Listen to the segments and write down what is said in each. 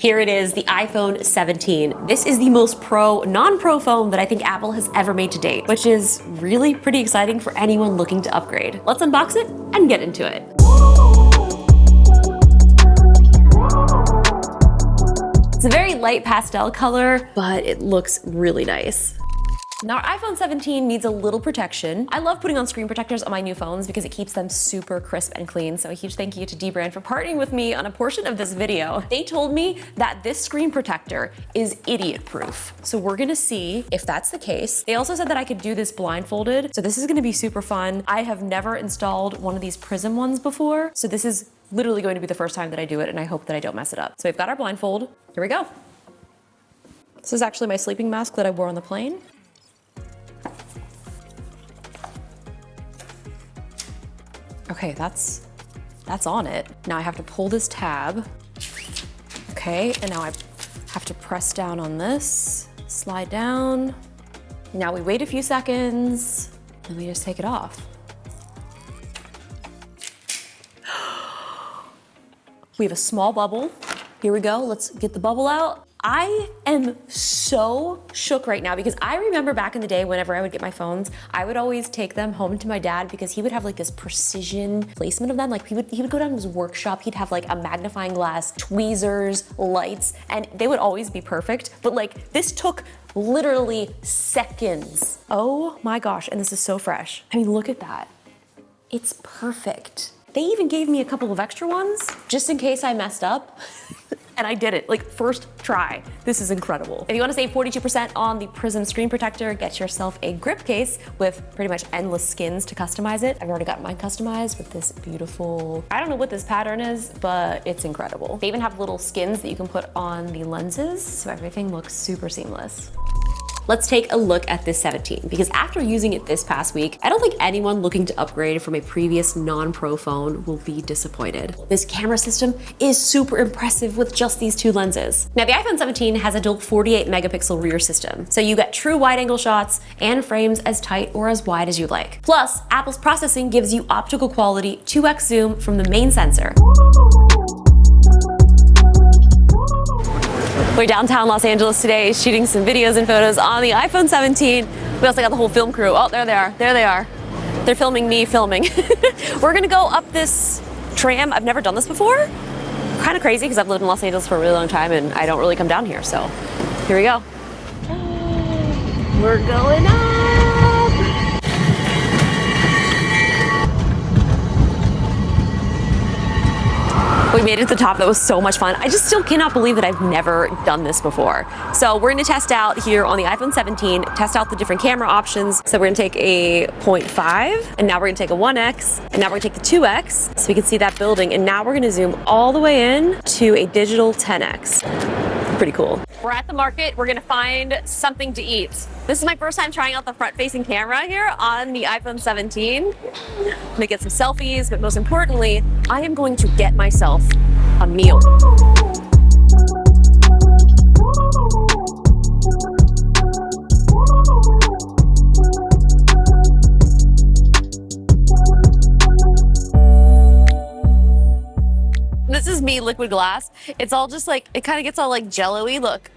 Here it is, the iPhone 17. This is the most non-pro phone that I think Apple has ever made to date, which is really pretty exciting for anyone looking to upgrade. Let's unbox it and get into it. It's a very light pastel color, but it looks really nice. Now, our iPhone 17 needs a little protection. I love putting on screen protectors on my new phones because it keeps them super crisp and clean. So a huge thank you to dbrand for partnering with me on a portion of this video. They told me that this screen protector is idiot proof. So we're gonna see if that's the case. They also said that I could do this blindfolded. So this is gonna be super fun. I have never installed one of these Prism ones before. So this is literally going to be the first time that I do it, and I hope that I don't mess it up. So we've got our blindfold. Here we go. This is actually my sleeping mask that I wore on the plane. Okay, that's on it. Now I have to pull this tab. Okay, and now I have to press down on this, slide down. Now we wait a few seconds, and we just take it off. We have a small bubble. Here we go, let's get the bubble out. I am so shook right now because I remember back in the day whenever I would get my phones, I would always take them home to my dad because he would have like this precision placement of them. Like he would go down to his workshop, he'd have like a magnifying glass, tweezers, lights, and they would always be perfect. But like this took literally seconds. Oh my gosh, and this is so fresh. I mean, look at that. It's perfect. They even gave me a couple of extra ones just in case I messed up. And I did it, like first try. This is incredible. If you wanna save 42% on the Prism screen protector, get yourself a grip case with pretty much endless skins to customize it. I've already got mine customized with this beautiful, I don't know what this pattern is, but it's incredible. They even have little skins that you can put on the lenses, so everything looks super seamless. Let's take a look at this 17 because after using it this past week, I don't think anyone looking to upgrade from a previous non-pro phone will be disappointed. This camera system is super impressive with just these two lenses. Now the iPhone 17 has a dual 48 megapixel rear system, so you get true wide angle shots and frames as tight or as wide as you like. Plus, Apple's processing gives you optical quality 2x zoom from the main sensor. We're downtown Los Angeles today shooting some videos and photos on the iPhone 17. We also got the whole film crew. Oh, there they are. There they are. They're filming me filming. We're gonna go up this tram. I've never done this before. Kind of crazy because I've lived in Los Angeles for a really long time and I don't really come down here. So here we go. We're going up. We made it to the top. That was so much fun. I just still cannot believe that I've never done this before. So we're gonna test out here on the iPhone 17, test out the different camera options. So we're gonna take a 0.5, and now we're gonna take a 1X, and now we're gonna take the 2X, so we can see that building. And now we're gonna zoom all the way in to a digital 10X. Pretty cool. We're at the market. We're gonna find something to eat. This is my first time trying out the front-facing camera here on the iPhone 17. I'm gonna get some selfies, but most importantly, I am going to get myself a meal. This is me, liquid glass. It's all just like, it kind of gets all like jello-y. Look,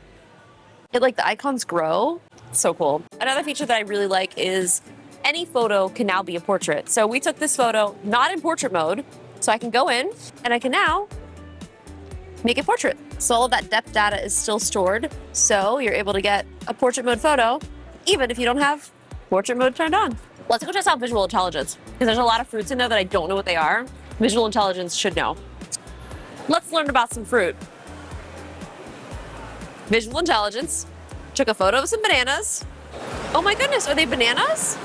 it like the icons grow. It's so cool. Another feature that I really like is any photo can now be a portrait. So we took this photo not in portrait mode, so I can go in and I can now make a portrait. So all of that depth data is still stored. So you're able to get a portrait mode photo, even if you don't have portrait mode turned on. Let's go test out visual intelligence, because there's a lot of fruits in there that I don't know what they are. Visual intelligence should know. Let's learn about some fruit. Visual intelligence. Took a photo of some bananas. Oh my goodness, are they bananas?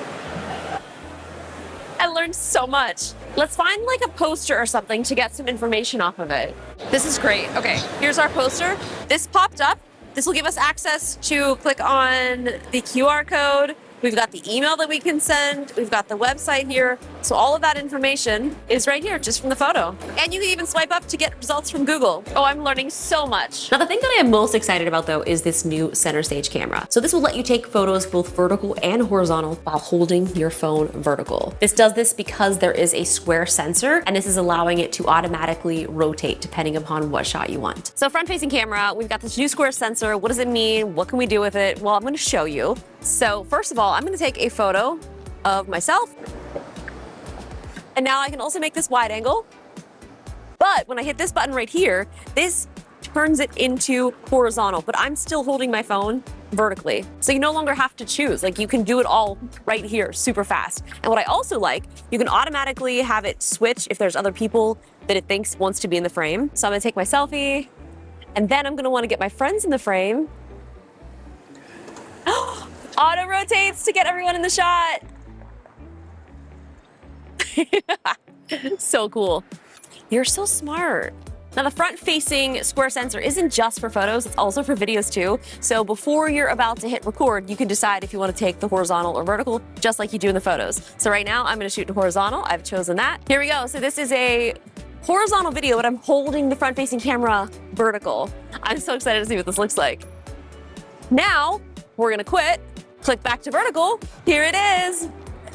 I learned so much. Let's find like a poster or something to get some information off of it. This is great. Okay, here's our poster. This popped up. This will give us access to click on the QR code. We've got the email that we can send. We've got the website here. So all of that information is right here, just from the photo. And you can even swipe up to get results from Google. Oh, I'm learning so much. Now, the thing that I am most excited about though is this new center stage camera. So this will let you take photos both vertical and horizontal while holding your phone vertical. This does this because there is a square sensor, and this is allowing it to automatically rotate depending upon what shot you want. So front-facing camera, we've got this new square sensor. What does it mean? What can we do with it? Well, I'm gonna show you. So first of all, I'm gonna take a photo of myself. And now I can also make this wide angle. But when I hit this button right here, this turns it into horizontal, but I'm still holding my phone vertically. So you no longer have to choose. Like, you can do it all right here super fast. And what I also like, you can automatically have it switch if there's other people that it thinks wants to be in the frame. So I'm gonna take my selfie, and then I'm gonna wanna get my friends in the frame. Auto rotates to get everyone in the shot. So cool. You're so smart. Now, the front-facing square sensor isn't just for photos, it's also for videos too. So before you're about to hit record, you can decide if you want to take the horizontal or vertical, just like you do in the photos. So right now, I'm gonna shoot to horizontal. I've chosen that. Here we go. So this is a horizontal video, but I'm holding the front-facing camera vertical. I'm so excited to see what this looks like. Now, we're gonna quit, click back to vertical. Here it is.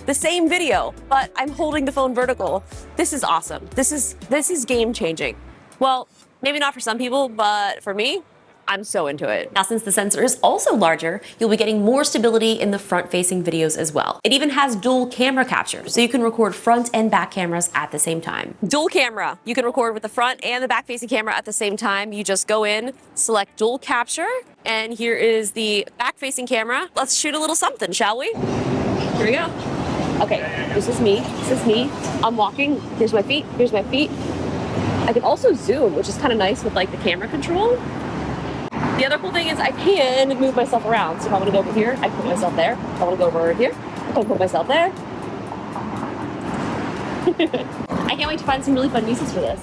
The same video, but I'm holding the phone vertical. This is awesome. This is game changing. Well, maybe not for some people, but for me, I'm so into it. Now, since the sensor is also larger, you'll be getting more stability in the front-facing videos as well. It even has dual camera capture, so you can record front and back cameras at the same time. Dual camera. You can record with the front and the back-facing camera at the same time. You just go in, select dual capture, and here is the back-facing camera. Let's shoot a little something, shall we? Here we go. Okay, this is me. This is me. I'm walking. Here's my feet. Here's my feet. I can also zoom, which is kind of nice with like the camera control. The other cool thing is I can move myself around. So if I want to go over here, I can put myself there. If I want to go over here, I can put myself there. I can't wait to find some really fun uses for this.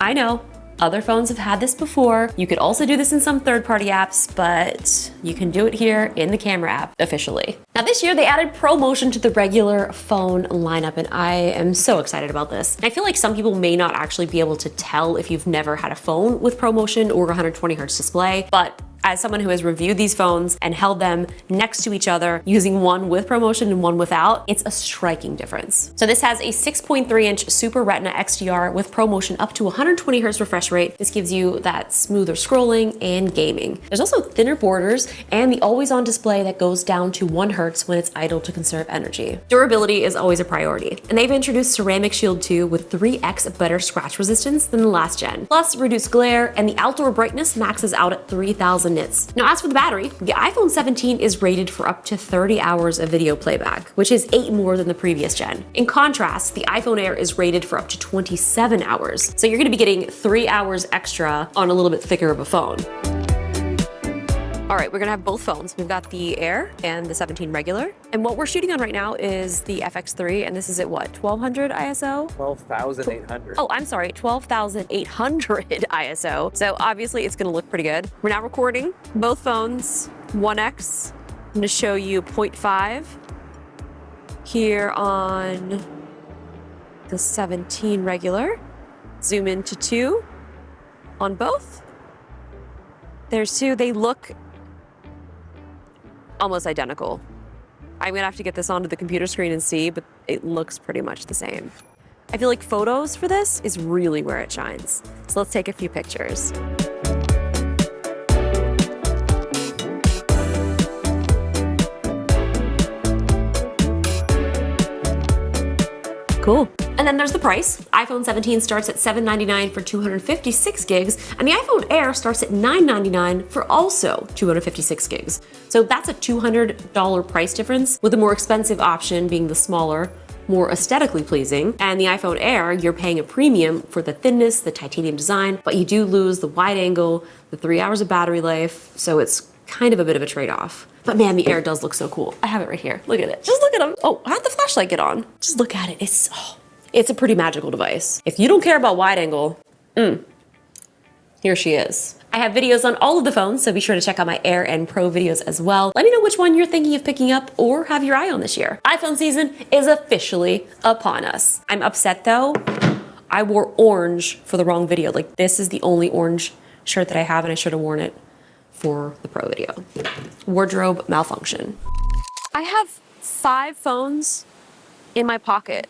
I know. Other phones have had this before. You could also do this in some third-party apps, but you can do it here in the camera app officially. Now, this year they added ProMotion to the regular phone lineup, and I am so excited about this. I feel like some people may not actually be able to tell if you've never had a phone with ProMotion or 120 Hz display, but as someone who has reviewed these phones and held them next to each other using one with ProMotion and one without, it's a striking difference. So this has a 6.3-inch Super Retina XDR with ProMotion up to 120 Hz refresh rate. This gives you that smoother scrolling and gaming. There's also thinner borders and the always-on display that goes down to 1 Hz when it's idle to conserve energy. Durability is always a priority, and they've introduced Ceramic Shield 2 with 3x better scratch resistance than the last gen. Plus, reduced glare, and the outdoor brightness maxes out at 3,000 nits. Now, as for the battery, the iPhone 17 is rated for up to 30 hours of video playback, which is 8 more than the previous gen. In contrast, the iPhone Air is rated for up to 27 hours. So you're gonna be getting 3 hours extra on a little bit thicker of a phone. All right, we're gonna have both phones. We've got the Air and the 17 regular. And what we're shooting on right now is the FX3, and this is at what, 1200 ISO? 12,800. Oh, I'm sorry, 12,800 ISO. So obviously it's gonna look pretty good. We're now recording both phones, 1x. I'm gonna show you 0.5 here on the 17 regular. Zoom into 2 on both. There's 2, they look almost identical. I'm gonna have to get this onto the computer screen and see, but it looks pretty much the same. I feel like photos for this is really where it shines. So let's take a few pictures. Cool. And then there's the price. iPhone 17 starts at $799 for 256 gigs, and the iPhone Air starts at $999 for also 256 gigs. So that's a $200 price difference, with the more expensive option being the smaller, more aesthetically pleasing. And the iPhone Air, you're paying a premium for the thinness, the titanium design, but you do lose the wide angle, the 3 hours of battery life, so it's kind of a bit of a trade-off. But man, the Air does look so cool. I have it right here. Look at it. Just look at them. Oh, how'd the flashlight get on? Just look at it. It's a pretty magical device. If you don't care about wide angle, here she is. I have videos on all of the phones, so be sure to check out my Air and Pro videos as well. Let me know which one you're thinking of picking up or have your eye on this year. iPhone season is officially upon us. I'm upset though. I wore orange for the wrong video. Like, this is the only orange shirt that I have, and I should have worn it for the Pro video. Wardrobe malfunction. I have 5 phones in my pocket.